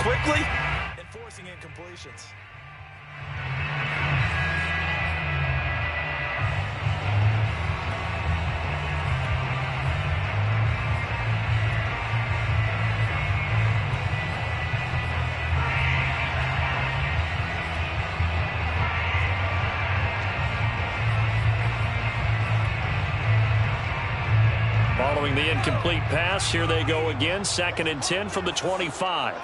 quickly and forcing incompletions. Following the incomplete pass, here they go again. 2nd and 10 from the 25.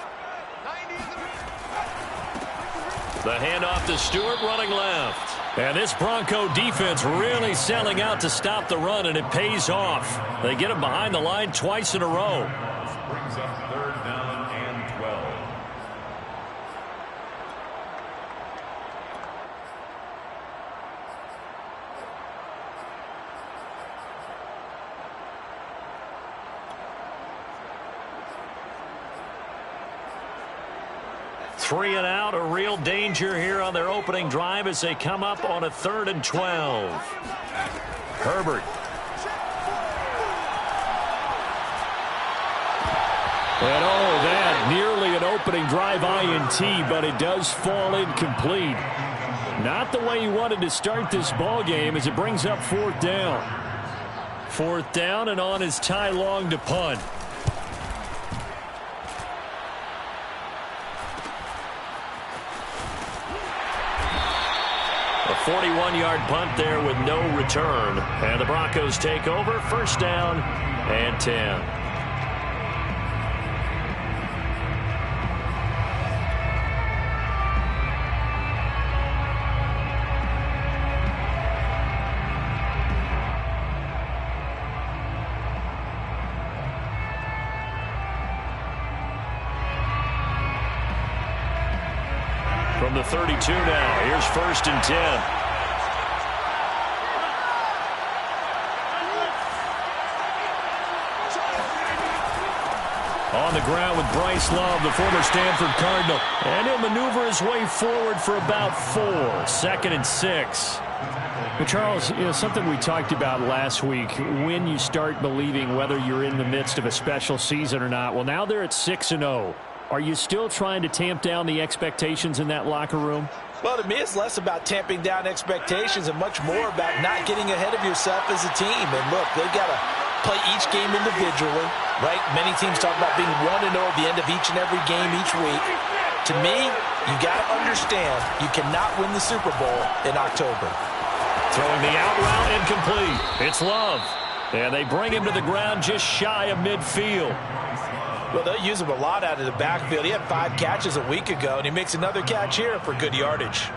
The handoff to Stewart running left. And this Bronco defense really selling out to stop the run, and it pays off. They get him behind the line twice in a row. This brings up 3rd down and 12. Three and out, a real danger here on their opening drive as they come up on a 3rd and 12. Herbert. And that nearly an opening drive INT, but it does fall incomplete. Not the way he wanted to start this ball game as it brings up 4th down. 4th down, and on is Ty Long to punt. A 41-yard punt there with no return. And the Broncos take over. 1st down and 10. From the 32 now, here's 1st and 10. On the ground with Bryce Love, the former Stanford Cardinal. And he'll maneuver his way forward for about 4. 2nd and 6. But Charles, something we talked about last week, when you start believing whether you're in the midst of a special season or not. Well, now they're at 6-0. Are you still trying to tamp down the expectations in that locker room? Well, to me, it's less about tamping down expectations and much more about not getting ahead of yourself as a team. And look, they've got to play each game individually, right? Many teams talk about being 1-0 at the end of each and every game each week. To me, you got to understand you cannot win the Super Bowl in October. Throwing the out route incomplete. It's Love. And they bring him to the ground just shy of midfield. Well, they'll use him a lot out of the backfield. He had 5 catches a week ago, and he makes another catch here for good yardage.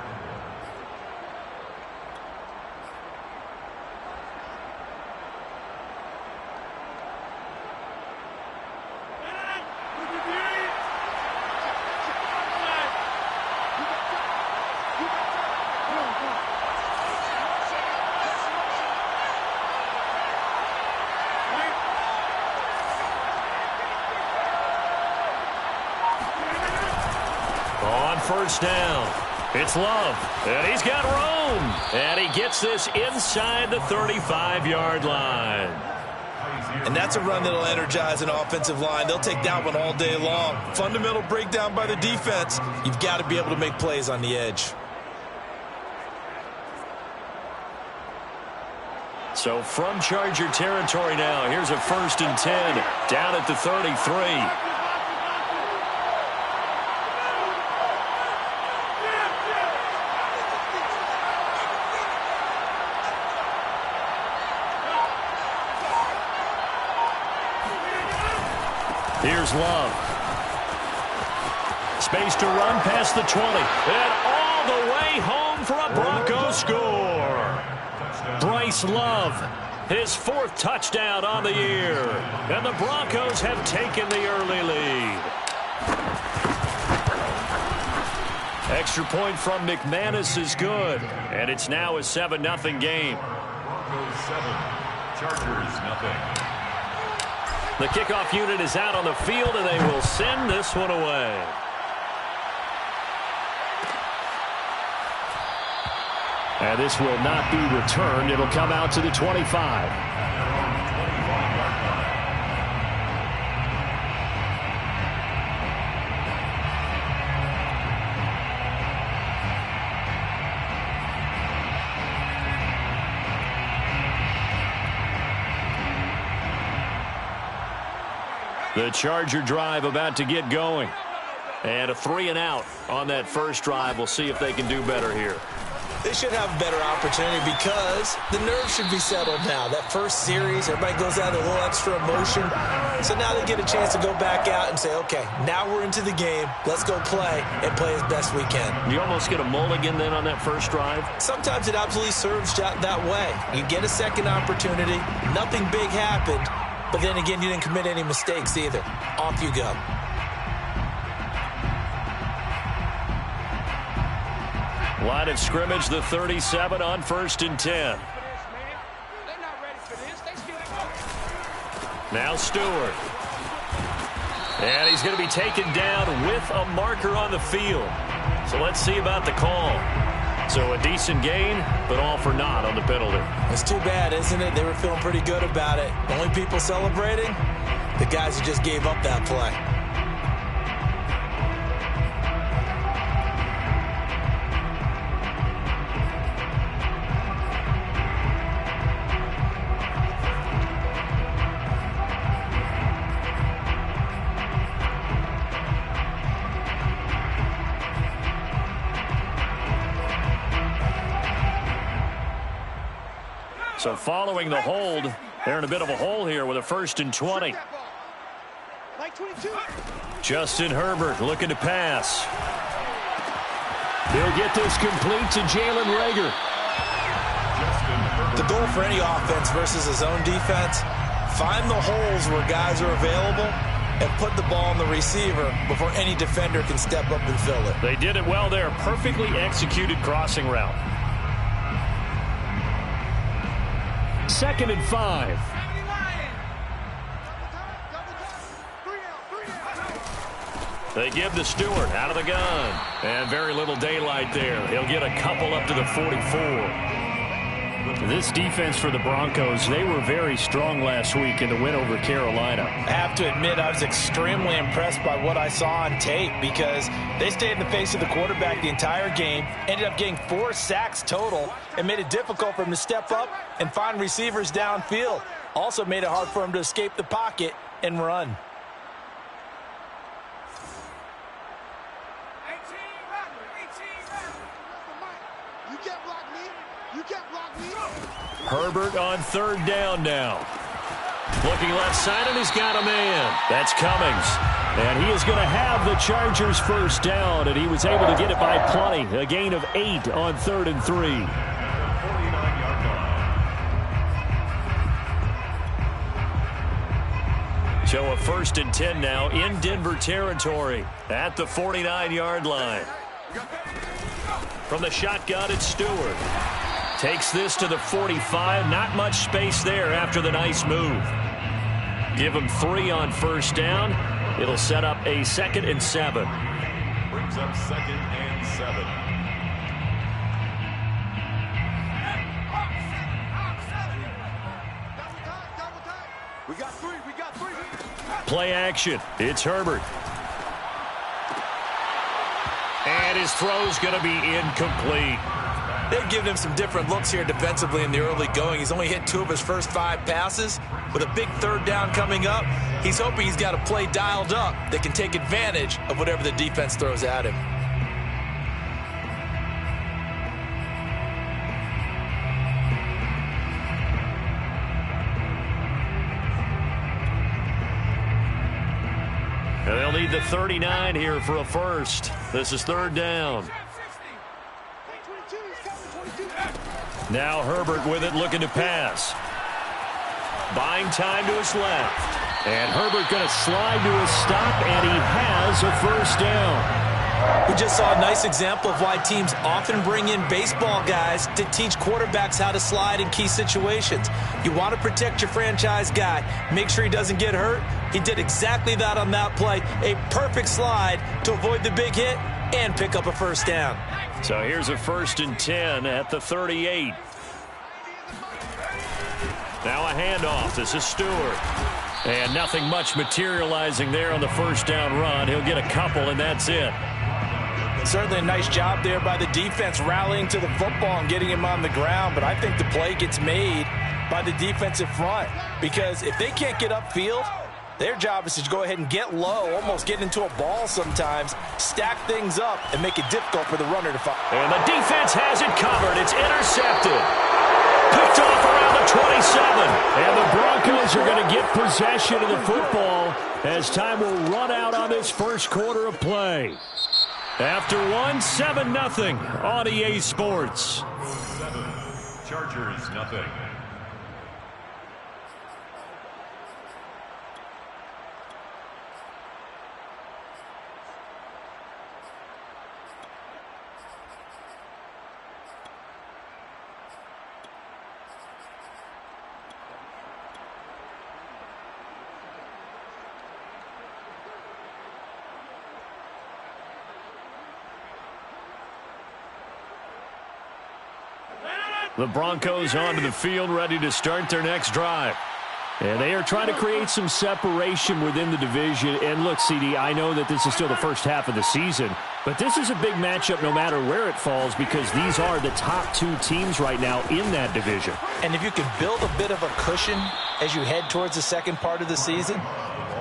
On 1st down, it's Love, and he's got room, and he gets this inside the 35-yard line. And that's a run that'll energize an offensive line. They'll take that one all day long. Fundamental breakdown by the defense. You've got to be able to make plays on the edge. So from Charger territory now, here's a 1st and 10 down at the 33. Here's Love. Space to run past the 20. And all the way home for a Broncos score. Bryce Love, his 4th touchdown on the year. And the Broncos have taken the early lead. Extra point from McManus is good. And it's now a 7-0 game. Broncos 7, Chargers nothing. The kickoff unit is out on the field, and they will send this one away. And this will not be returned. It'll come out to the 25. The Charger drive about to get going. And a 3-and-out on that first drive. We'll see if they can do better here. They should have a better opportunity because the nerves should be settled now. That first series, everybody goes out with a little extra emotion. So now they get a chance to go back out and say, okay, now we're into the game. Let's go play and play as best we can. You almost get a mulligan then on that first drive? Sometimes it absolutely serves that way. You get a second opportunity. Nothing big happened. But then again, you didn't commit any mistakes either. Off you go. Line of scrimmage, the 37 on 1st and 10. Now Stewart. And he's going to be taken down with a marker on the field. So let's see about the call. So a decent gain, but all for naught on the penalty. It's too bad, isn't it? They were feeling pretty good about it. The only people celebrating, the guys who just gave up that play. So following the hold, they're in a bit of a hole here with a 1st and 20. Justin Herbert looking to pass. He'll get this complete to Jalen Reagor. The goal for any offense versus his own defense, find the holes where guys are available and put the ball on the receiver before any defender can step up and fill it. They did it well there. Perfectly executed crossing route. 2nd and 5. They give to Stewart out of the gun. And very little daylight there. He'll get a couple up to the 44. This defense for the Broncos, they were very strong last week in the win over Carolina. I have to admit, I was extremely impressed by what I saw on tape because they stayed in the face of the quarterback the entire game, ended up getting 4 sacks total, and made it difficult for him to step up and find receivers downfield. Also made it hard for him to escape the pocket and run. Herbert on 3rd down now. Looking left side, and he's got a man. That's Cummings. And he is going to have the Chargers 1st down, and he was able to get it by plenty. A gain of 8 on 3rd and 3. 49-yard line. So a 1st and 10 now in Denver territory at the 49-yard line. From the shotgun, it's Stewart. Takes this to the 45. Not much space there after the nice move. Give him 3 on 1st down. It'll set up a 2nd and 7. Brings up 2nd and 7. We got 3. We got 3. Play action. It's Herbert. And his throw's going to be incomplete. They've given him some different looks here defensively in the early going. He's only hit 2 of his first 5 passes. With a big 3rd down coming up, he's hoping he's got a play dialed up that can take advantage of whatever the defense throws at him. And they'll need the 39 here for a 1st. This is 3rd down. Now Herbert with it, looking to pass. Buying time to his left. And Herbert going to slide to his stop, and he has a 1st down. We just saw a nice example of why teams often bring in baseball guys to teach quarterbacks how to slide in key situations. You want to protect your franchise guy. Make sure he doesn't get hurt. He did exactly that on that play. A perfect slide to avoid the big hit and pick up a 1st down. So here's a 1st and 10 at the 38. Now a handoff. This is Stewart. And nothing much materializing there on the 1st down run. He'll get a couple, and that's it. Certainly a nice job there by the defense rallying to the football and getting him on the ground. But I think the play gets made by the defensive front. Because if they can't get upfield, Their job is to go ahead and get low, almost get into a ball sometimes, stack things up, and make it difficult for the runner to find. And the defense has it covered. It's intercepted. Picked off around the 27. And the Broncos are going to get possession of the football as time will run out on this first quarter of play. After one, 7-0 on EA Sports. 7, Chargers nothing. The Broncos onto the field, ready to start their next drive. And they are trying to create some separation within the division. And look, CD, I know that this is still the first half of the season, but this is a big matchup no matter where it falls because these are the top two teams right now in that division. And if you can build a bit of a cushion as you head towards the second part of the season,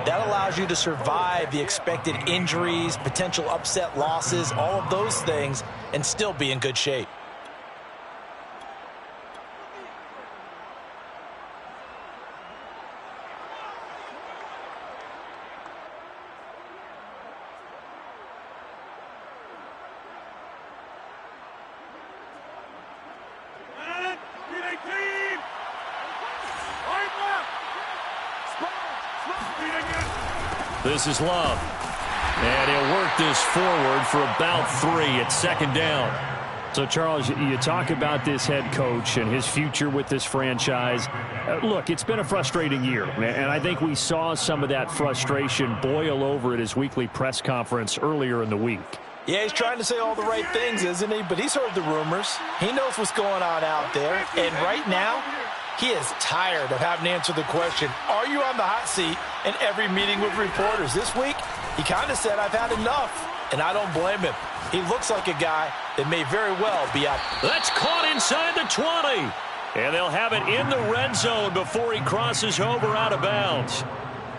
that allows you to survive the expected injuries, potential upset losses, all of those things, and still be in good shape. This is Love. And he'll work this forward for about 3 at second down. So, Charles, you talk about this head coach and his future with this franchise. Look, it's been a frustrating year, and I think we saw some of that frustration boil over at his weekly press conference earlier in the week. Yeah, he's trying to say all the right things, isn't he? But he's heard the rumors. He knows what's going on out there. And right now, he is tired of having to answer the question, are you on the hot seat in every meeting with reporters? This week, he kind of said, I've had enough, and I don't blame him. He looks like a guy that may very well be out. That's caught inside the 20. And they'll have it in the red zone before he crosses over out of bounds.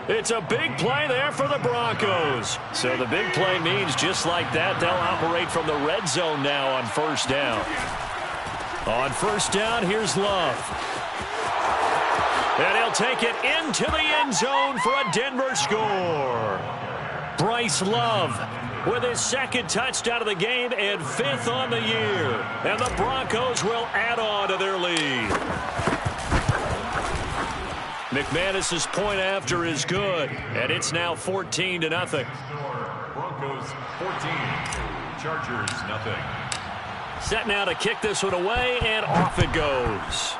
It's a big play there for the Broncos. So the big play means just like that, they'll operate from the red zone now on first down. On first down, here's Love. And he'll take it into the end zone for a Denver score. Bryce Love with his second touchdown of the game and 5th on the year. And the Broncos will add on to their lead. McManus's point after is good, and it's now 14-0. Broncos 14, Chargers nothing. Set now to kick this one away, and off it goes.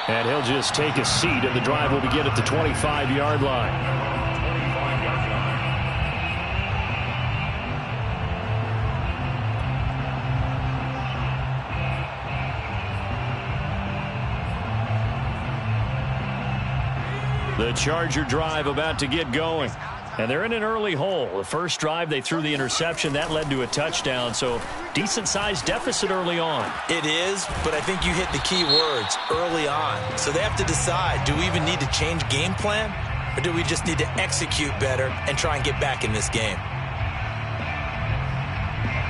And he'll just take a seat, and the drive will begin at the 25-yard line. 25-yard line. The Charger drive about to get going. And they're in an early hole. The first drive, they threw the interception. That led to a touchdown, so decent-sized deficit early on. It is, but I think you hit the key words, early on. So they have to decide, do we even need to change game plan, or do we just need to execute better and try and get back in this game?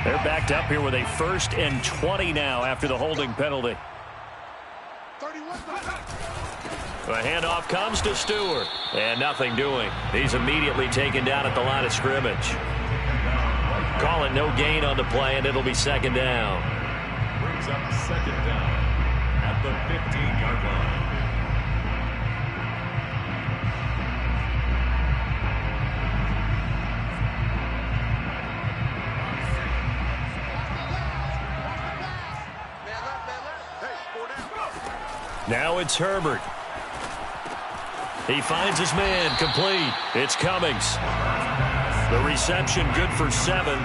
They're backed up here with a 1st and 20 now after the holding penalty. The handoff comes to Stewart, and nothing doing. He's immediately taken down at the line of scrimmage. Call it no gain on the play, and it'll be second down. Brings up second down at the 15-yard line. Now it's Herbert. He finds his man, complete. It's Cummings. The reception good for 7.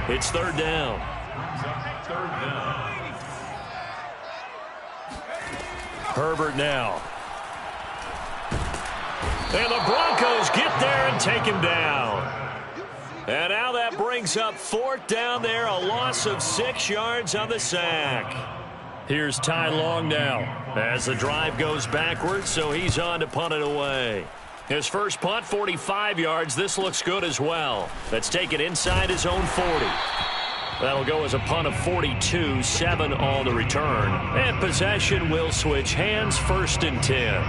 It's 3rd down. Third down. Herbert now. And the Broncos get there and take him down. And now that brings up 4th down there, a loss of 6 yards on the sack. Here's Ty Long now as the drive goes backwards, so he's on to punt it away. His first punt, 45 yards. This looks good as well. That's taken inside his own 40. That'll go as a punt of 42, 7 on the return. And possession will switch hands, 1st and 10.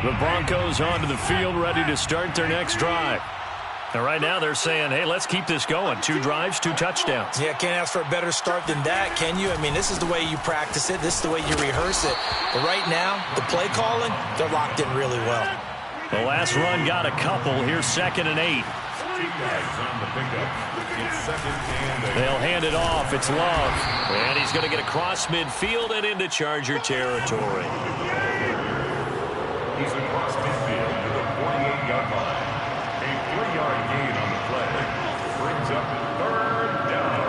The Broncos onto the field, ready to start their next drive. And right now they're saying, hey, let's keep this going. 2 drives, 2 touchdowns. Yeah, can't ask for a better start than that, can you? I mean, this is the way you practice it. This is the way you rehearse it. But right now, the play calling, they're locked in really well. The last run got a couple. Here's 2nd and 8. They'll hand it off. It's Love. And he's going to get across midfield and into Charger territory. He's across midfield to the 48-yard line. A 3-yard gain on the play brings up 3rd down.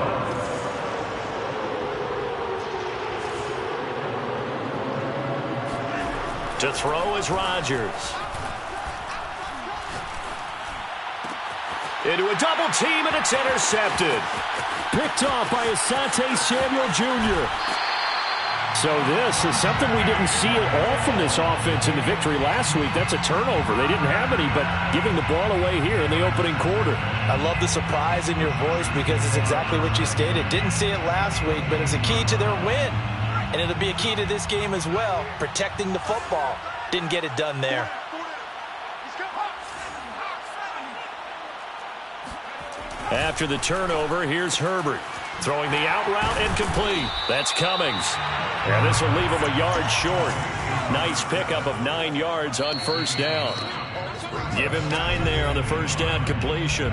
To throw is Rodgers. Into a double team, and it's intercepted. Picked off by Asante Samuel Jr. So this is something we didn't see at all from this offense in the victory last week. That's a turnover. They didn't have any, but giving the ball away here in the opening quarter. I love the surprise in your voice because it's exactly what you stated. Didn't see it last week, but it's a key to their win. And it'll be a key to this game as well, protecting the football. Didn't get it done there. After the turnover, here's Herbert. Throwing the out route incomplete. That's Cummings. And this will leave him a yard short. Nice pickup of 9 yards on 1st down. Give him 9 there on the 1st down completion.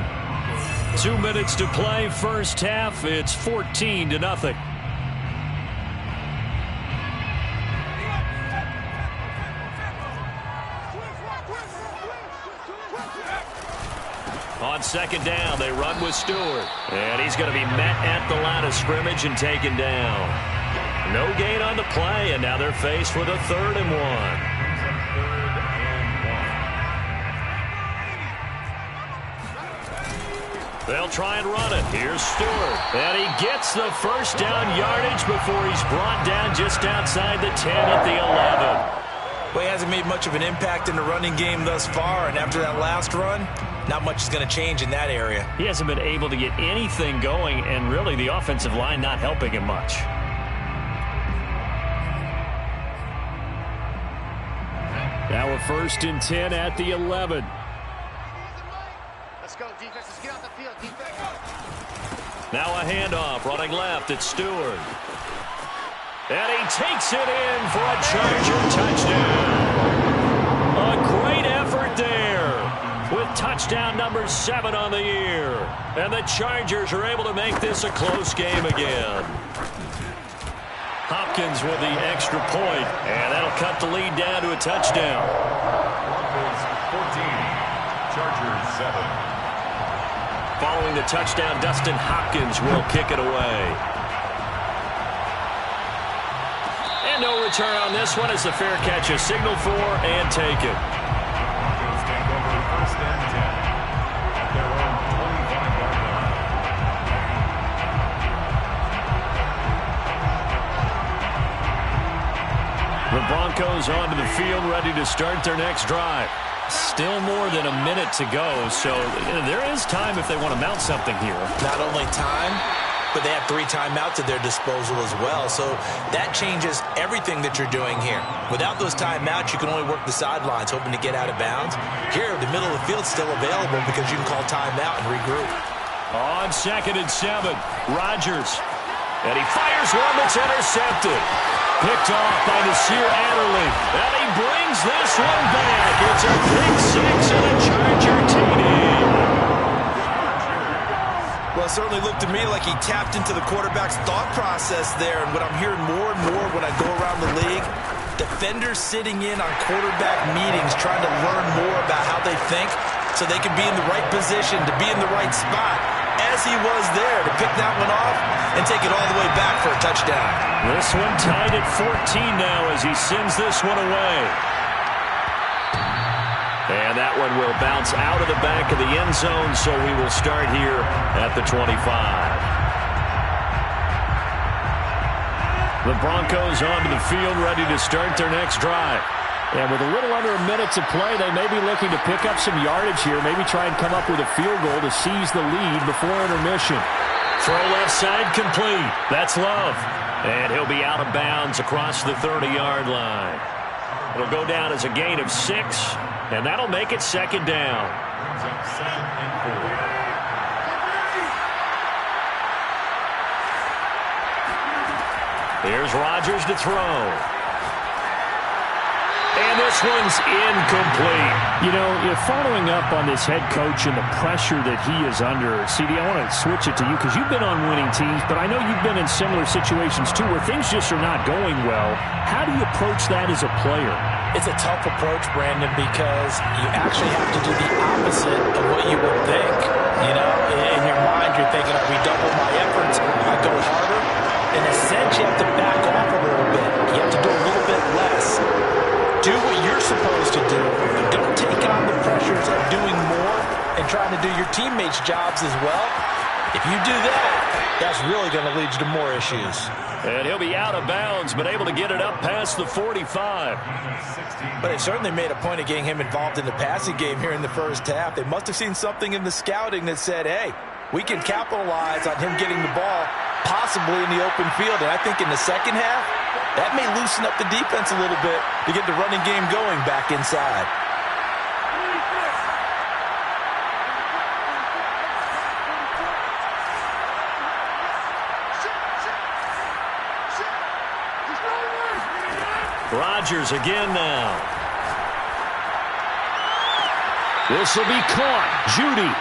2 minutes to play, 1st half. It's 14-0. On 2nd down, they run with Stewart. And he's going to be met at the line of scrimmage and taken down. No gain on the play, and now they're faced with a 3rd and 1. They'll try and run it. Here's Stewart. And he gets the 1st down yardage before he's brought down just outside the 10 at the 11. Well, he hasn't made much of an impact in the running game thus far, and after that last run, not much is going to change in that area. He hasn't been able to get anything going, and really the offensive line not helping him much. Now a 1st and 10 at the 11. Let's go, defense. Let's get out the field, defense. Now a handoff, running left, it's Stewart. And he takes it in for a Charger touchdown. A great effort there with touchdown number 7 on the year. And the Chargers are able to make this a close game again. Hopkins with the extra point, and that'll cut the lead down to a touchdown. Broncos 14, Chargers 7. Following the touchdown, Dustin Hopkins will kick it away. And no return on this one as the fair catch is signaled for and taken. Broncos take over 1st and 10 at their own 25-yard line. The Broncos onto the field, ready to start their next drive. Still more than a minute to go, so there is time if they want to mount something here. Not only time, but they have 3 timeouts at their disposal as well. So that changes everything that you're doing here. Without those timeouts, you can only work the sidelines, hoping to get out of bounds. Here, the middle of the field's still available because you can call timeout and regroup. On 2nd and 7, Rodgers. And he fires one that's intercepted. Picked off by Nasir Adderley. And he brings this one back. It's a pick 6 and a Charger TD. Well, it certainly looked to me like he tapped into the quarterback's thought process there. And what I'm hearing more and more when I go around the league, defenders sitting in on quarterback meetings trying to learn more about how they think so they can be in the right position to be in the right spot, as he was there to pick that one off and take it all the way back for a touchdown. This one tied at 14 now as he sends this one away. And that one will bounce out of the back of the end zone, so we will start here at the 25. The Broncos onto the field, ready to start their next drive. And with a little under a minute to play, they may be looking to pick up some yardage here, maybe try and come up with a field goal to seize the lead before intermission. Throw left side complete. That's Love. And he'll be out of bounds across the 30-yard line. It'll go down as a gain of 6, and that'll make it second down. Here's Rodgers to throw. And this one's incomplete. You know, following up on this head coach and the pressure that he is under, CD, I want to switch it to you because you've been on winning teams, but I know you've been in similar situations too where things just are not going well. How do you approach that as a player? It's a tough approach, Brandon, because you actually have to do the opposite of what you would think. You know, in your mind, you're thinking, I redouble my efforts, I go harder. In a sense, you have to back off a little bit. You have to do a little bit less. Do what you're supposed to do, but don't take on the pressures of doing more and trying to do your teammates' jobs as well. If you do that, that's really going to lead you to more issues. And he'll be out of bounds, but able to get it up past the 45. But it certainly made a point of getting him involved in the passing game here in the first half. They must have seen something in the scouting that said, hey, we can capitalize on him getting the ball possibly in the open field. And I think in the second half, that may loosen up the defense a little bit to get the running game going back inside. Rodgers again now. This will be caught. Judy.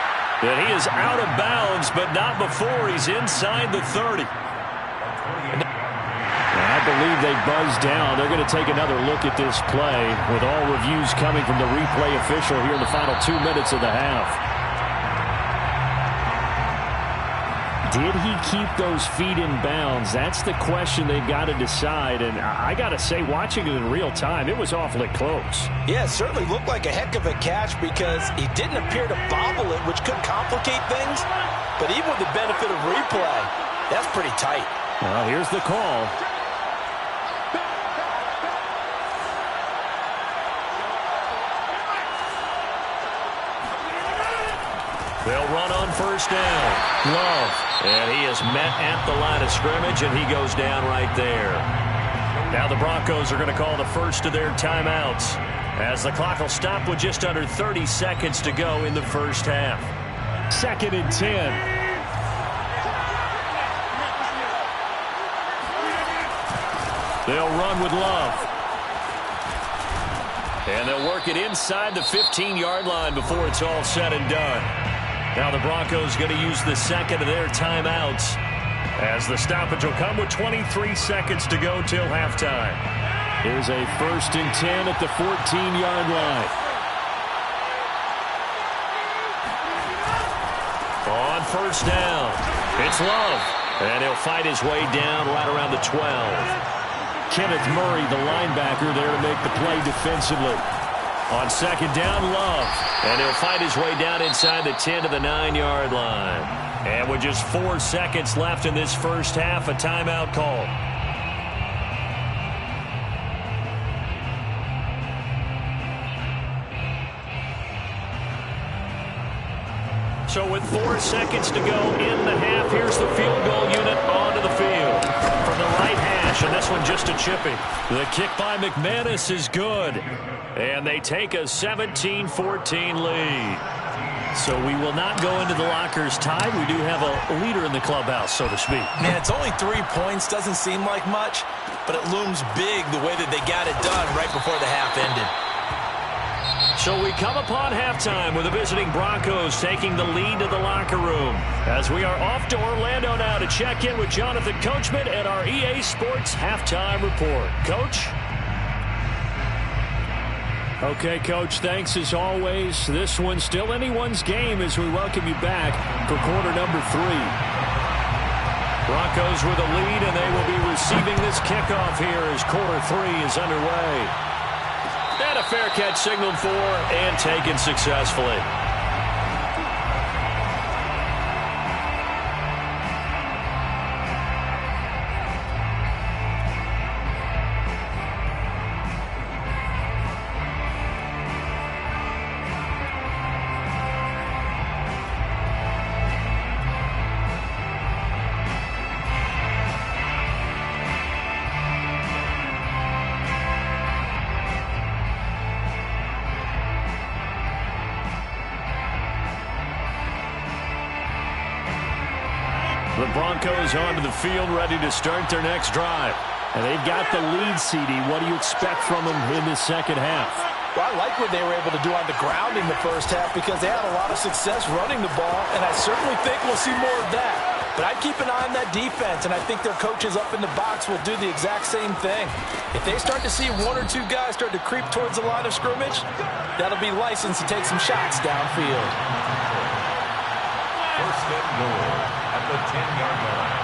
And he is out of bounds, but not before he's inside the 30. I believe they buzzed down. They're going to take another look at this play with all reviews coming from the replay official here in the final 2 minutes of the half. Did he keep those feet in bounds? That's the question they've got to decide. And I got to say, watching it in real time, it was awfully close. Yeah, it certainly looked like a heck of a catch because he didn't appear to bobble it, which could complicate things. But even with the benefit of replay, that's pretty tight. Well, here's the call. They'll run on first down. Love. And he is met at the line of scrimmage, and he goes down right there. Now the Broncos are going to call the first of their timeouts as the clock will stop with just under 30 seconds to go in the first half. 2nd and 10. They'll run with Love. And they'll work it inside the 15-yard line before it's all said and done. Now the Broncos going to use the second of their timeouts as the stoppage will come with 23 seconds to go till halftime. Here's a 1st and 10 at the 14-yard line. On first down, it's Love. And he'll fight his way down right around the 12. Kenneth Murray, the linebacker, there to make the play defensively. On second down, Love. And he'll fight his way down inside the 10 to the 9-yard line. And with just 4 seconds left in this first half, a timeout call. So with 4 seconds to go in the half, here's the field goal unit onto the field. From the right hash, and this one just a chipping. The kick by McManus is good. And they take a 17-14 lead. So we will not go into the lockers tied. We do have a leader in the clubhouse, so to speak. Man, it's only 3 points. Doesn't seem like much, but it looms big the way that they got it done right before the half ended. So we come upon halftime with the visiting Broncos taking the lead to the locker room. As we are off to Orlando now to check in with Jonathan Coachman and our EA Sports Halftime Report. Coach? Okay, Coach, thanks as always. This one's still anyone's game as we welcome you back for quarter number 3. Broncos with a lead, and they will be receiving this kickoff here as quarter 3 is underway. And a fair catch signaled for and taken successfully. The Broncos onto the field, ready to start their next drive. And they've got the lead, CD. What do you expect from them in the second half? Well, I like what they were able to do on the ground in the first half because they had a lot of success running the ball, and I certainly think we'll see more of that. But I'd keep an eye on that defense, and I think their coaches up in the box will do the exact same thing. If they start to see one or two guys start to creep towards the line of scrimmage, that'll be licensed to take some shots downfield. First and goal at the 10-yard line.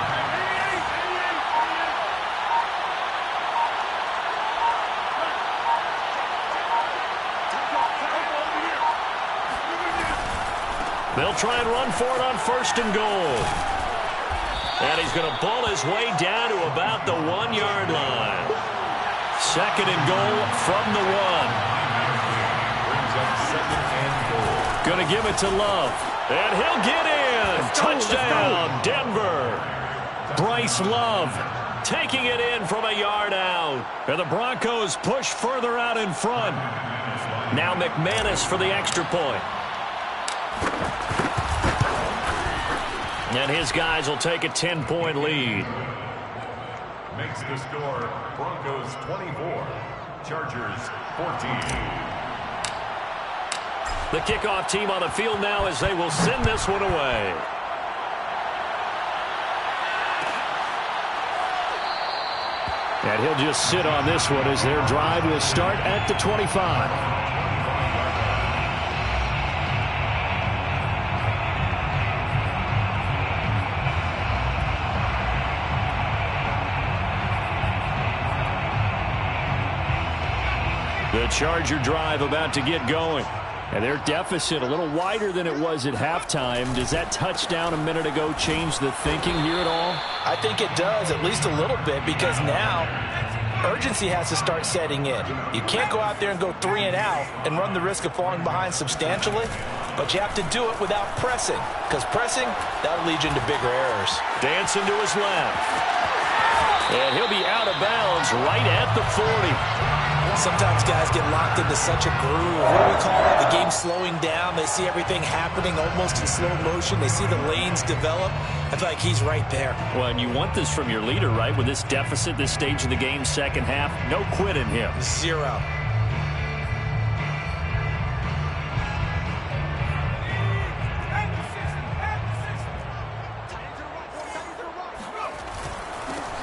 They'll try and run for it on first and goal. And he's going to bull his way down to about the 1-yard line. Second and goal from the 1. Brings up second and goal. Going to give it to Love. And he'll get in. Touchdown, Denver. Bryce Love taking it in from a yard out. And the Broncos push further out in front. Now McManus for the extra point. And his guys will take a 10-point lead. Makes the score Broncos 24, Chargers 14. The kickoff team on the field now as they will send this one away. And he'll just sit on this one as their drive will start at the 25. The Charger drive about to get going. And their deficit a little wider than it was at halftime. Does that touchdown a minute ago change the thinking here at all? I think it does, at least a little bit, because now urgency has to start setting in. You can't go out there and go 3 and out and run the risk of falling behind substantially, but you have to do it without pressing, because pressing, that'll lead you into bigger errors. Dancing to his left. And he'll be out of bounds right at the 40. Sometimes guys get locked into such a groove. What do we call it? The game slowing down. They see everything happening almost in slow motion. They see the lanes develop. I feel like he's right there. Well, and you want this from your leader, right? With this deficit, this stage of the game, second half, no quit in him. Zero.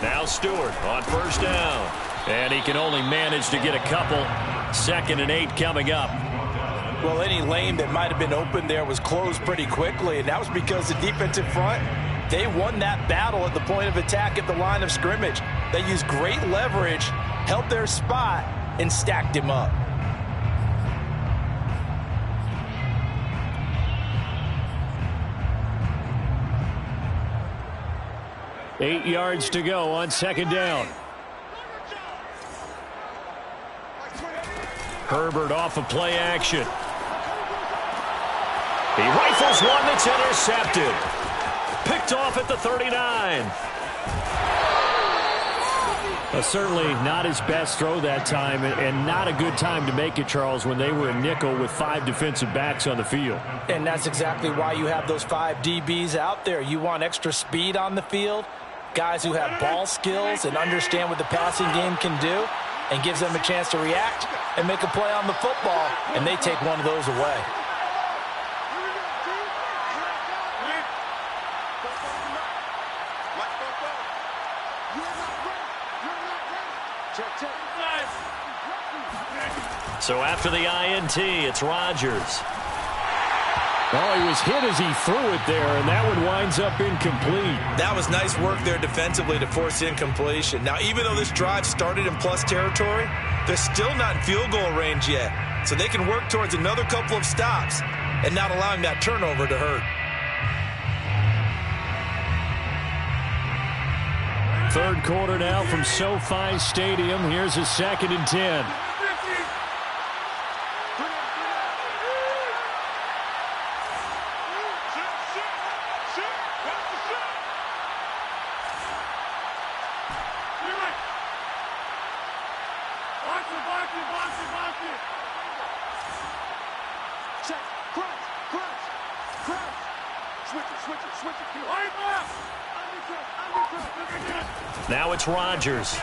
Now Stewart on first down. And he can only manage to get a couple. 2nd and 8 coming up. Well, any lane that might have been open there was closed pretty quickly, and that was because the defensive front, they won that battle at the point of attack at the line of scrimmage. They used great leverage, held their spot, and stacked him up. Eight yards to go on second down. Herbert off of play action. He rifles one that's intercepted. Picked off at the 39. Certainly not his best throw that time, and not a good time to make it, Charles, when they were in nickel with 5 defensive backs on the field. And that's exactly why you have those 5 DBs out there. You want extra speed on the field, guys who have ball skills and understand what the passing game can do, and gives them a chance to react and make a play on the football, and they take one of those away. So after the INT, it's Rodgers. Oh, he was hit as he threw it there, and that one winds up incomplete. That was nice work there defensively to force incompletion. Now, even though this drive started in plus territory, they're still not in field goal range yet. So they can work towards another couple of stops and not allowing that turnover to hurt. Third quarter now from SoFi Stadium. Here's a 2nd and 10. Now it's Rodgers.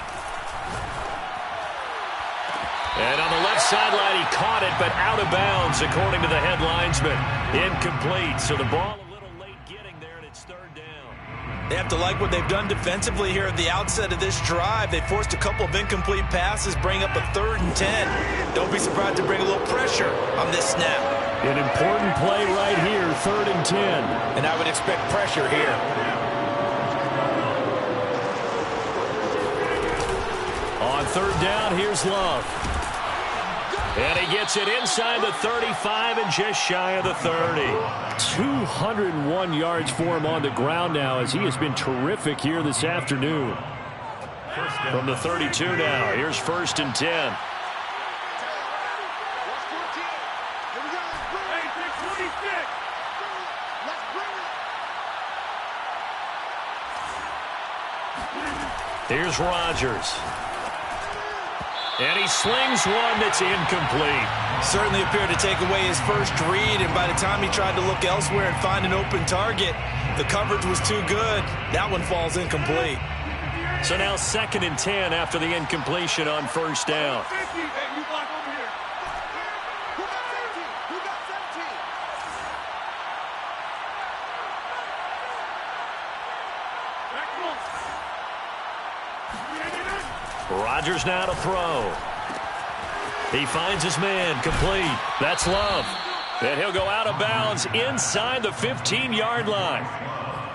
And on the left sideline, he caught it, but out of bounds, according to the head linesman. Incomplete, so the ball a little late getting there, and it's 3rd down. They have to like what they've done defensively here at the outset of this drive. They forced a couple of incomplete passes, bring up a 3rd and 10. Don't be surprised to bring a little pressure on this snap. An important play right here, 3rd and 10. And I would expect pressure here. On 3rd down, here's Love. And he gets it inside the 35 and just shy of the 30. 201 yards for him on the ground now, as he has been terrific here this afternoon. From the 32 now, here's 1st and 10. Here's Rodgers. And he slings one that's incomplete. Certainly appeared to take away his first read, and by the time he tried to look elsewhere and find an open target, the coverage was too good. That one falls incomplete. So now 2nd and 10 after the incompletion on 1st down. Rodgers now to throw. He finds his man, complete. That's Love. And he'll go out of bounds inside the 15-yard line.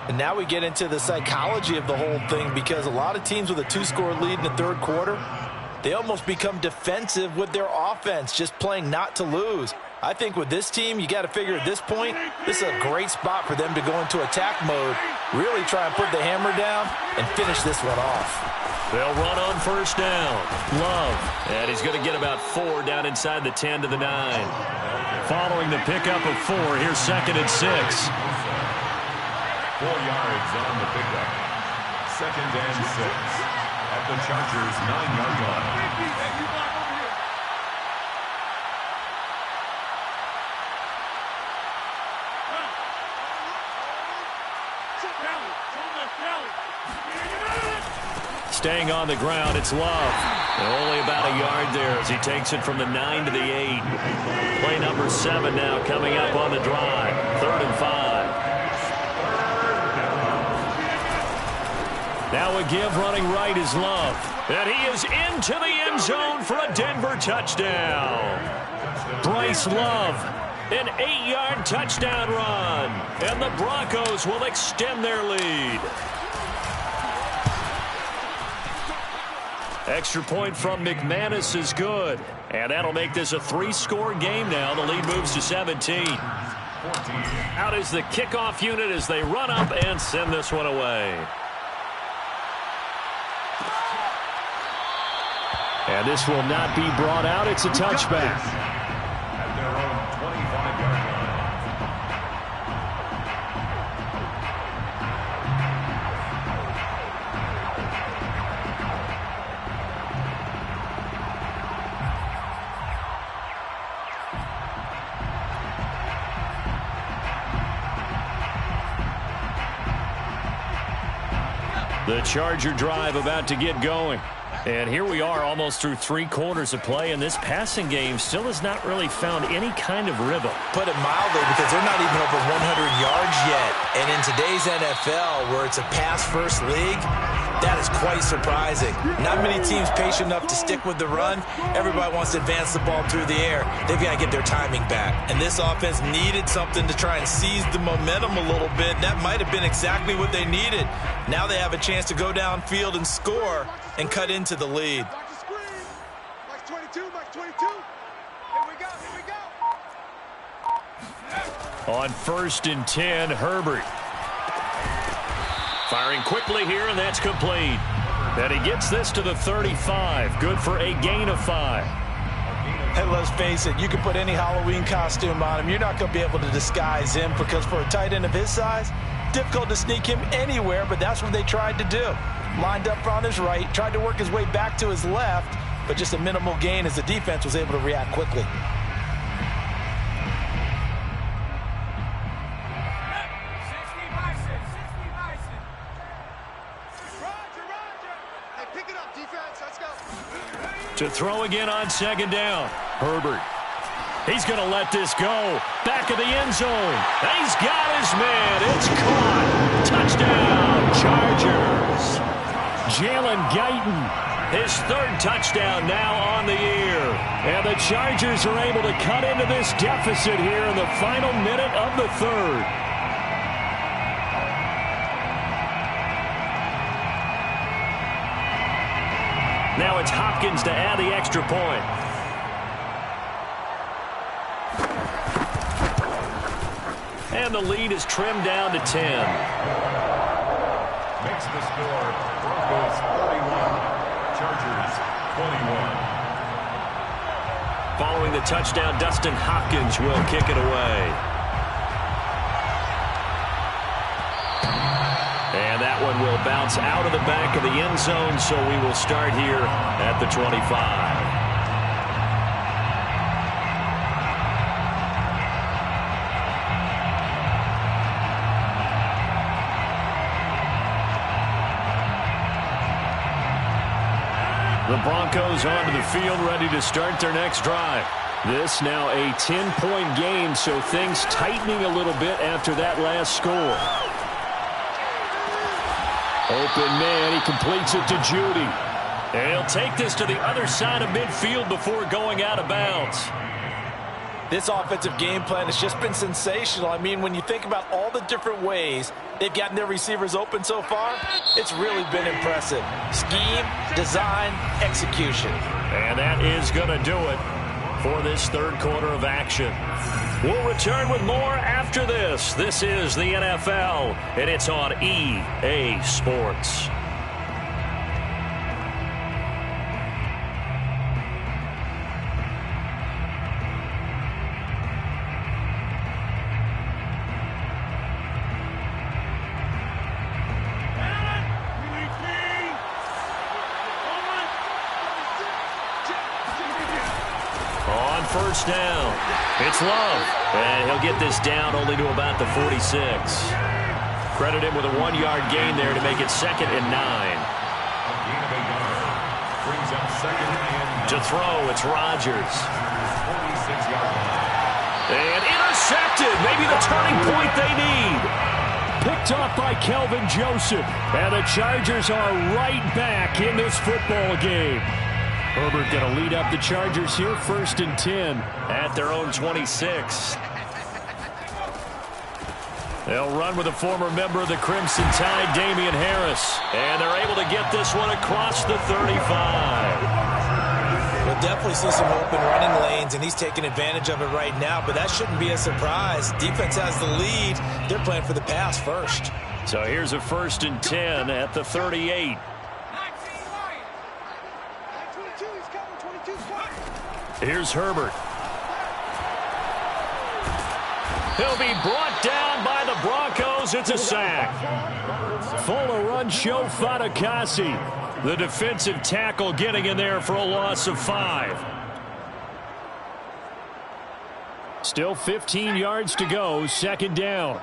And now we get into the psychology of the whole thing, because a lot of teams with a 2-score lead in the 3rd quarter, they almost become defensive with their offense, just playing not to lose. I think with this team, you got to figure at this point, this is a great spot for them to go into attack mode, really try and put the hammer down and finish this one off. They'll run on 1st down. Love. And he's going to get about 4 down inside the 10 to the 9. Following the pickup of 4, here's 2nd and 6. 4 yards on the pickup. 2nd and 6 at the Chargers' 9-yard line. Staying on the ground, it's Love. And only about a yard there as he takes it from the 9 to the 8. Play number 7 now coming up on the drive. 3rd and 5. Now a give running right is Love. And he is into the end zone for a Denver touchdown. Bryce Love, an 8-yard touchdown run. And the Broncos will extend their lead. Extra point from McManus is good. And that'll make this a 3-score game now. The lead moves to 17. Out is the kickoff unit as they run up and send this one away. And this will not be brought out. It's a touchback. At their own 25-yard line. The Charger drive about to get going. And here we are almost through 3 quarters of play, and this passing game still has not really found any kind of rhythm. Put it mildly, because they're not even over 100 yards yet. And in today's NFL, where it's a pass-first league, That is quite surprising. Not many teams patient enough to stick with the run. Everybody wants to advance the ball through the air. They've got to get their timing back. And this offense needed something to try and seize the momentum a little bit. That might have been exactly what they needed. Now they have a chance to go downfield and score and cut into the lead. Max 22, Max 22. Here we go, here we go. On 1st and 10, Herbert. Firing quickly here, and that's complete. And he gets this to the 35. Good for a gain of 5. Hey, let's face it, you can put any Halloween costume on him. You're not going to be able to disguise him because for a tight end of his size, difficult to sneak him anywhere, but that's what they tried to do. Lined up on his right, tried to work his way back to his left, but just a minimal gain as the defense was able to react quickly. To throw again on 2nd down. Herbert. He's going to let this go. Back of the end zone. He's got his man. It's caught. Touchdown, Chargers. Jalen Guyton, his 3rd touchdown now on the year. And the Chargers are able to cut into this deficit here in the final minute of the 3rd. Now it's Hopkins to add the extra point. And the lead is trimmed down to 10. Makes the score Broncos 31, Chargers 21. Following the touchdown, Dustin Hopkins will kick it away. And that one will bounce out of the back of the end zone, so we will start here at the 25. The Broncos onto the field, ready to start their next drive. This now a 10-point game, so things tightening a little bit after that last score. Open man, he completes it to Judy. And he'll take this to the other side of midfield before going out of bounds. This offensive game plan has just been sensational. I mean, when you think about all the different ways they've gotten their receivers open so far, it's really been impressive. Scheme, design, execution. And that is going to do it for this 3rd quarter of action. We'll return with more after this. This is the NFL, and it's on EA Sports. On 1st down, it's Love, and he'll get this down only to about the 46. Credit him with a 1-yard gain there to make it 2nd and 9. Gain of 8 yards. Brings up 2nd and 9. To throw, it's Rodgers. 46-yard line. And intercepted, maybe the turning point they need. Picked off by Kelvin Joseph, and the Chargers are right back in this football game. Herbert going to lead up the Chargers here, 1st and 10 at their own 26. They'll run with a former member of the Crimson Tide, Damian Harris. And they're able to get this one across the 35. We'll definitely see some open running lanes, and he's taking advantage of it right now, but that shouldn't be a surprise. Defense has the lead. They're playing for the pass first. So here's a 1st and 10 at the 38. Here's Herbert. He'll be brought down by the Broncos. It's a sack. Full run show Fatukasi. The defensive tackle getting in there for a loss of 5. Still 15 yards to go. 2nd down.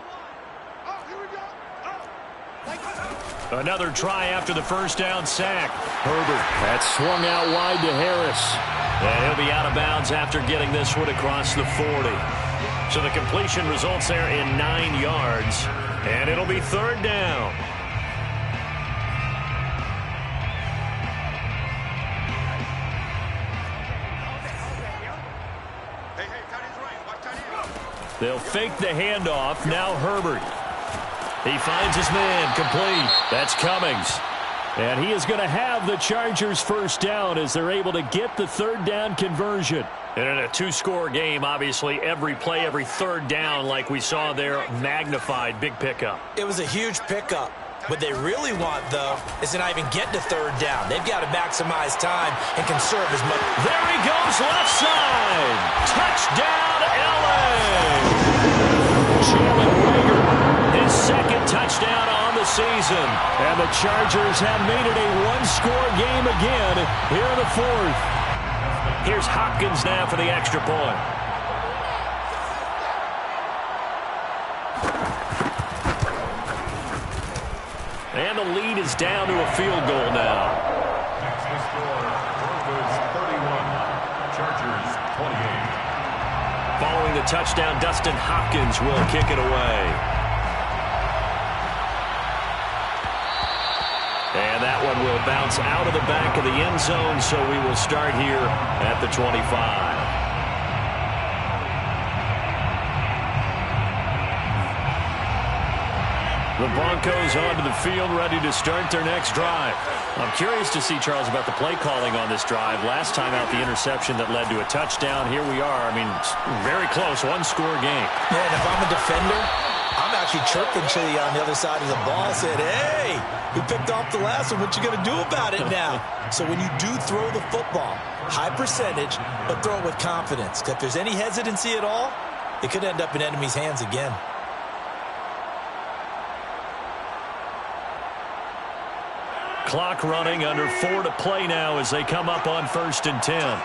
Another try after the 1st down sack. Herbert. That swung out wide to Harris. And he'll be out of bounds after getting this one across the 40. So the completion results there in 9 yards. And it'll be 3rd down. They'll fake the handoff. Now Herbert. He finds his man, complete. That's Cummings. And he is going to have the Chargers first down as they're able to get the third down conversion. And in a two-score game, obviously, every play, every third down, like we saw there, magnified. Big pickup. It was a huge pickup. What they really want, though, is to not even get to third down. They've got to maximize time and conserve as much. There he goes, left side. Touchdown, L.A. Jalen Reagor, his second touchdown on the season. And the Chargers have made it a one-score game again here in the fourth. Here's Hopkins now for the extra point. And the lead is down to a field goal now. Next to score, Broncos 31, Chargers 28. Following the touchdown, Dustin Hopkins will kick it away. And that one will bounce out of the back of the end zone, so we will start here at the 25. The Broncos onto the field, ready to start their next drive. I'm curious to see, Charles, about the play calling on this drive. Last time out, the interception that led to a touchdown. Here we are. I mean, very close, one-score game. Yeah, and if I'm a defender, I'm actually chirping to you on the other side of the ball, saying, hey, we picked off the last one. What you going to do about it now? So when you do throw the football, high percentage, but throw it with confidence. If there's any hesitancy at all, it could end up in enemy's hands again. Clock running, under 4 to play now as they come up on 1st and 10.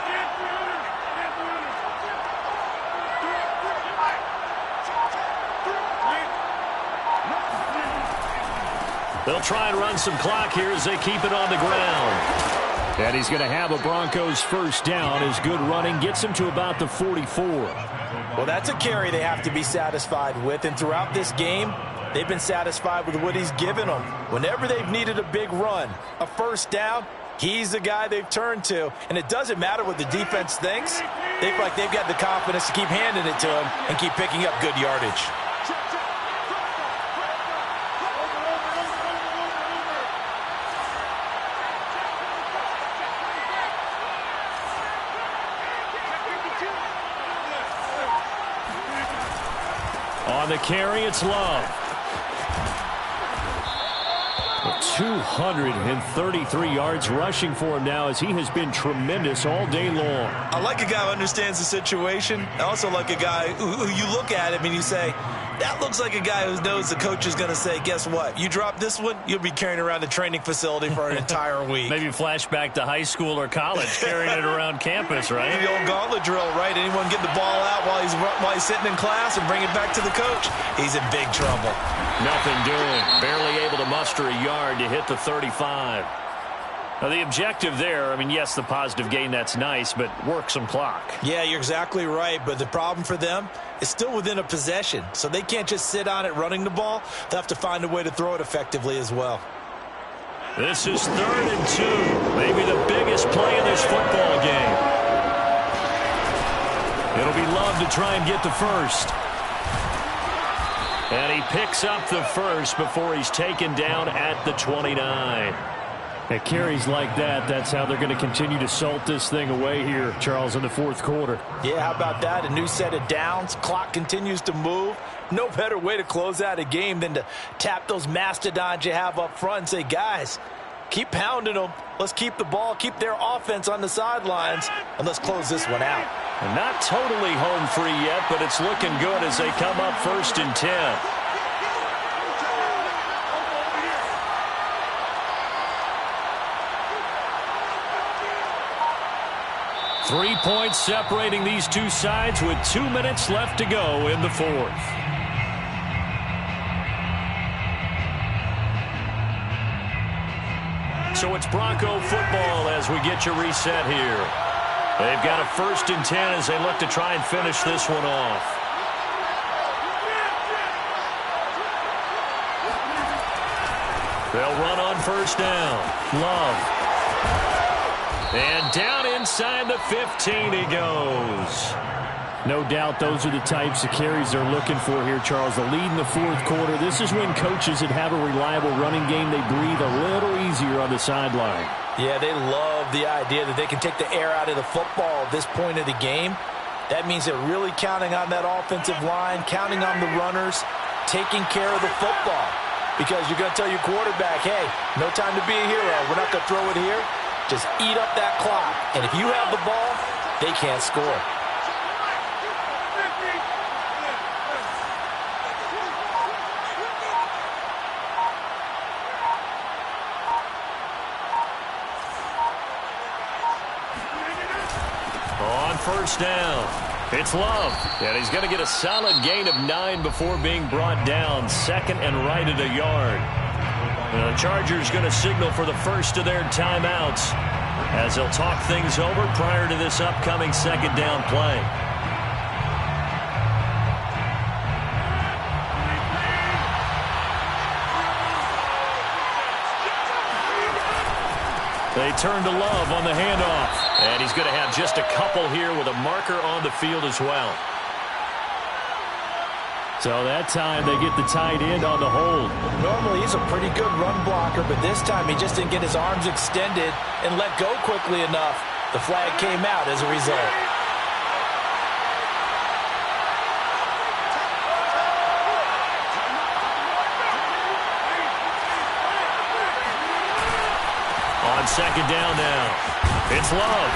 They'll try and run some clock here as they keep it on the ground. And he's going to have a Broncos first down. His good running gets him to about the 44. Well, that's a carry they have to be satisfied with, and throughout this game, they've been satisfied with what he's given them. Whenever they've needed a big run, a first down, he's the guy they've turned to. And it doesn't matter what the defense thinks. They feel like they've got the confidence to keep handing it to him and keep picking up good yardage. On the carry, it's Love. 233 yards rushing for him now as he has been tremendous all day long. I like a guy who understands the situation. I also like a guy who you look at him and you say, that looks like a guy who knows the coach is going to say, guess what? You drop this one, you'll be carrying around the training facility for an entire week. Maybe flashback to high school or college, carrying it around campus, right? The old gauntlet drill, right? Anyone get the ball out while he's sitting in class and bring it back to the coach? He's in big trouble. Nothing doing. Barely able to muster a yard to hit the 35. Now, the objective there, I mean, yes, the positive gain, that's nice, but work some clock. Yeah, you're exactly right, but the problem for them is still within a possession, so they can't just sit on it running the ball. They'll have to find a way to throw it effectively as well. This is 3rd and 2, maybe the biggest play in this football game. It'll be Love to try and get the first. And he picks up the first before he's taken down at the 29. At carries like that, that's how they're going to continue to salt this thing away here, Charles, in the fourth quarter. Yeah, how about that? A new set of downs. Clock continues to move. No better way to close out a game than to tap those mastodons you have up front and say, guys, keep pounding them. Let's keep the ball, keep their offense on the sidelines, and let's close this one out. And not totally home free yet, but it's looking good as they come up 1st and 10. Three points separating these two sides with 2 minutes left to go in the fourth. So it's Bronco football as we get you reset here. They've got a 1st and 10 as they look to try and finish this one off. They'll run on 1st down. Love. And down inside the 15 he goes. No doubt those are the types of carries they're looking for here, Charles. The lead in the fourth quarter. This is when coaches that have a reliable running game, they breathe a little easier on the sideline. Yeah, they love the idea that they can take the air out of the football at this point of the game. That means they're really counting on that offensive line, counting on the runners, taking care of the football. Because you're going to tell your quarterback, hey, no time to be a hero. We're not going to throw it here. Just eat up that clock. And if you have the ball, they can't score. On first down, it's Love. And he's going to get a solid gain of 9 before being brought down. Second and right at a yard. The Chargers going to signal for the first of their timeouts as they'll talk things over prior to this upcoming second down play. They turn to Love on the handoff. And he's going to have just a couple here with a marker on the field as well. So that time they get the tight end on the hold. Normally he's a pretty good run blocker, but this time he just didn't get his arms extended and let go quickly enough. The flag came out as a result. On second down now, it's Love.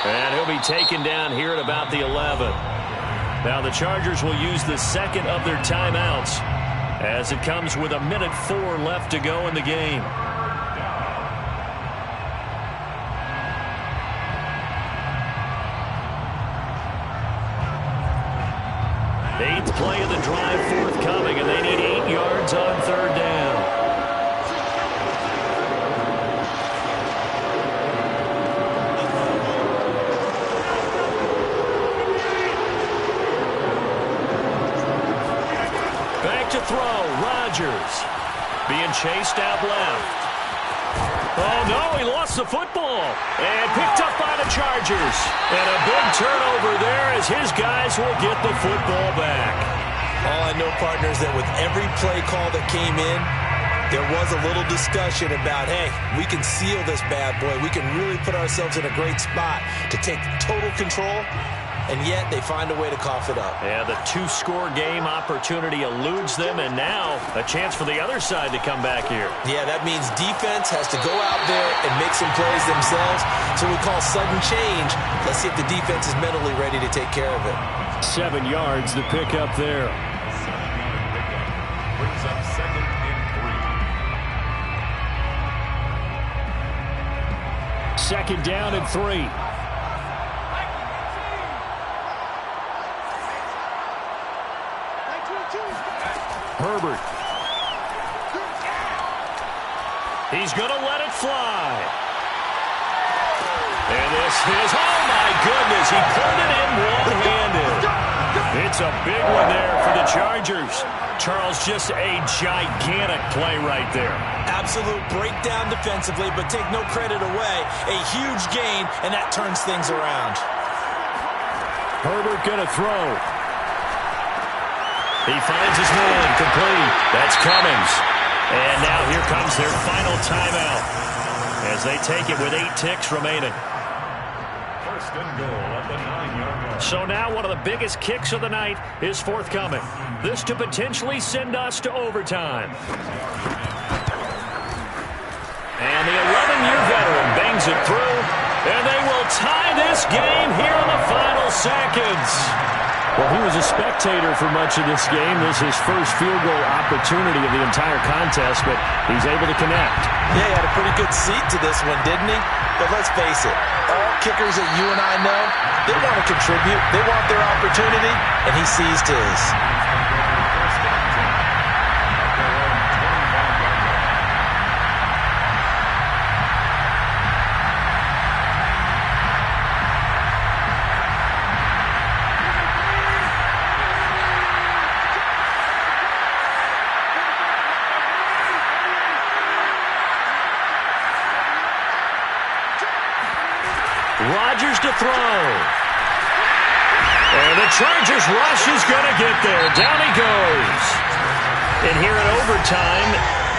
And he'll be taken down here at about the 11. Now the Chargers will use the second of their timeouts as it comes with 1:04 left to go in the game. Eighth play of the drive forthcoming, and they need 8 yards on third down. To throw, Rodgers being chased out left. Oh no, he lost the football and picked up by the Chargers. And a big turnover there as his guys will get the football back. All I know, partners, that with every play call that came in, there was a little discussion about, hey, we can seal this bad boy. We can really put ourselves in a great spot to take total control. And yet they find a way to cough it up. Yeah, the 2-score game opportunity eludes them, and now a chance for the other side to come back here. Yeah, that means defense has to go out there and make some plays themselves. So we call sudden change. Let's see if the defense is mentally ready to take care of it. 7 yards to pick up there. Brings up second and 3. Second down and 3. Herbert. He's going to let it fly. And this is, oh my goodness, he pulled it in one-handed. It's a big one there for the Chargers. Charles, just a gigantic play right there. Absolute breakdown defensively, but take no credit away. A huge gain, and that turns things around. Herbert going to throw. He finds his man, complete. That's Cummings. And now here comes their final timeout as they take it with 8 ticks remaining. First and goal at the 9-yard line. So now one of the biggest kicks of the night is forthcoming. This to potentially send us to overtime. And the 11-year veteran bangs it through, and they will tie this game here in the final seconds. Well, he was a spectator for much of this game. This is his first field goal opportunity of the entire contest, but he's able to connect. Yeah, he had a pretty good seat to this one, didn't he? But let's face it, all kickers that you and I know, they want to contribute. They want their opportunity, and he seized his. Rodgers to throw. And the Chargers rush is going to get there. Down he goes. And here in overtime,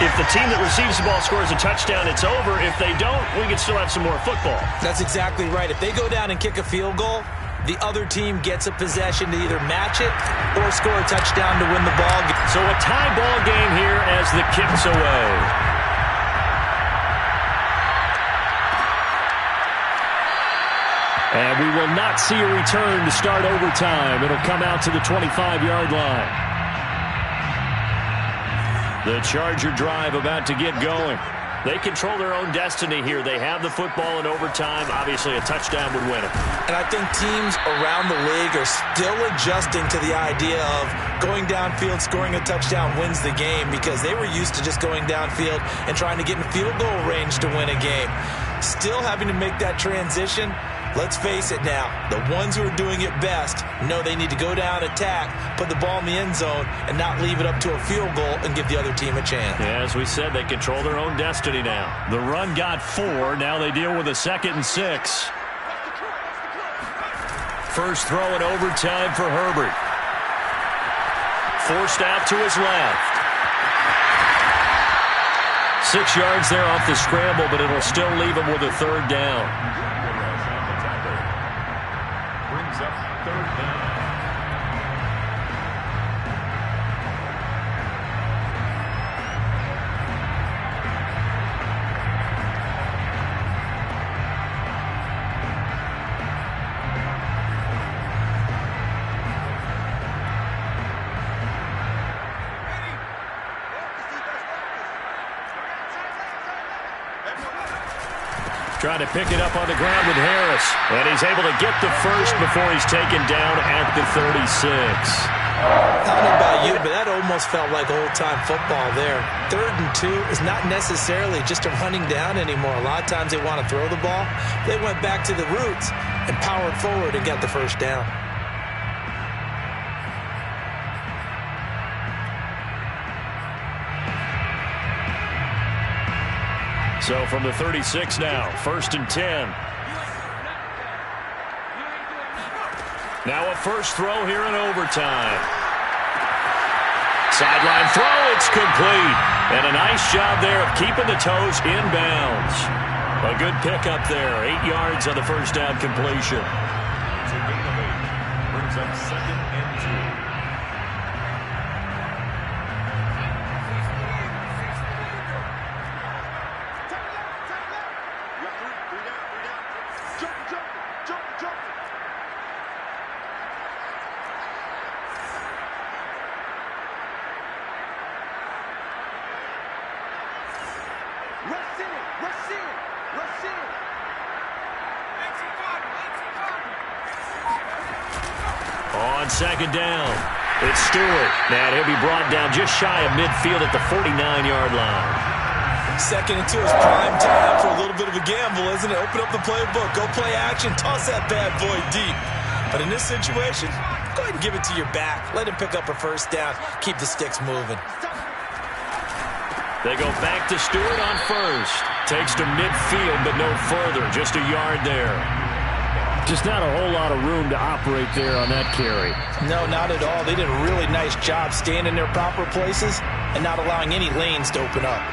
if the team that receives the ball scores a touchdown, it's over. If they don't, we can still have some more football. That's exactly right. If they go down and kick a field goal, the other team gets a possession to either match it or score a touchdown to win the ball. So a tie ball game here as the kick's away. And we will not see a return to start overtime. It'll come out to the 25-yard line. The Charger drive about to get going. They control their own destiny here. They have the football in overtime. Obviously, a touchdown would win it. And I think teams around the league are still adjusting to the idea of going downfield, scoring a touchdown wins the game, because they were used to just going downfield and trying to get in field goal range to win a game. Still having to make that transition. Let's face it now, the ones who are doing it best know they need to go down, attack, put the ball in the end zone, and not leave it up to a field goal and give the other team a chance. Yeah, as we said, they control their own destiny now. The run got 4. Now they deal with a 2nd and 6. First throw in overtime for Herbert. Forced out to his left. 6 yards there off the scramble, but it'll still leave him with a 3rd down. Brings up 3rd down. Trying to pick it up on the ground with Harris. And he's able to get the first before he's taken down at the 36. I don't know about you, but that almost felt like old-time football there. 3rd and 2 is not necessarily just a running down anymore. A lot of times they want to throw the ball. They went back to the roots and powered forward and got the first down. So from the 36 now, 1st and 10. Now a first throw here in overtime. Sideline throw, it's complete. And a nice job there of keeping the toes in bounds. A good pickup there, 8 yards on the first down completion. It's a gain of 8. Brings up 2nd and 2. On 2nd down, it's Stewart. Now he'll be brought down just shy of midfield at the 49-yard line. 2nd and 2 is prime time for a little bit of a gamble, isn't it? Open up the playbook, go play action, toss that bad boy deep. But in this situation, go ahead and give it to your back. Let him pick up a first down. Keep the sticks moving. They go back to Stewart on first. Takes to midfield, but no further. Just a yard there. Just not a whole lot of room to operate there on that carry. No, not at all. They did a really nice job staying in their proper places and not allowing any lanes to open up.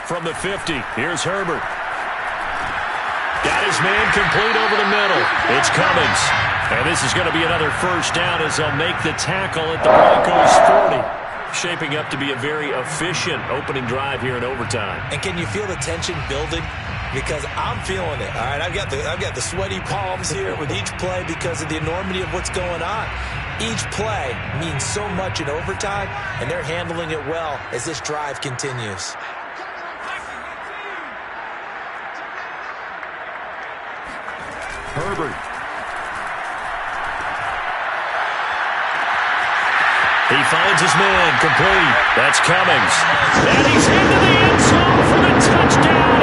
From the 50, here's Herbert. Got his man complete over the middle. It's Cummins. And this is going to be another first down as they'll make the tackle at the Broncos 40. Shaping up to be a very efficient opening drive here in overtime. And can you feel the tension building? Because I'm feeling it. All right, I've got the sweaty palms here with each play because of the enormity of what's going on. Each play means so much in overtime, and they're handling it well as this drive continues. Herbert. He finds his man complete. That's Cummins. And he's into the end zone for the touchdown.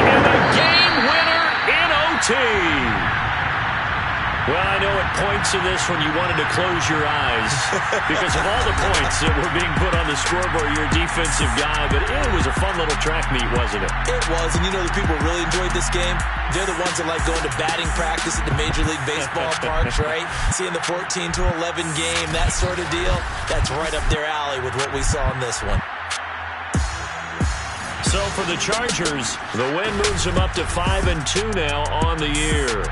of this when you wanted to close your eyes because of all the points that were being put on the scoreboard. You're a defensive guy, but it was a fun little track meet, wasn't it? It was, and you know the people really enjoyed this game? They're the ones that like going to batting practice at the Major League Baseball parks, right? Seeing the 14-11 game, that sort of deal, that's right up their alley with what we saw in this one. So for the Chargers, the win moves them up to 5-2 now on the year.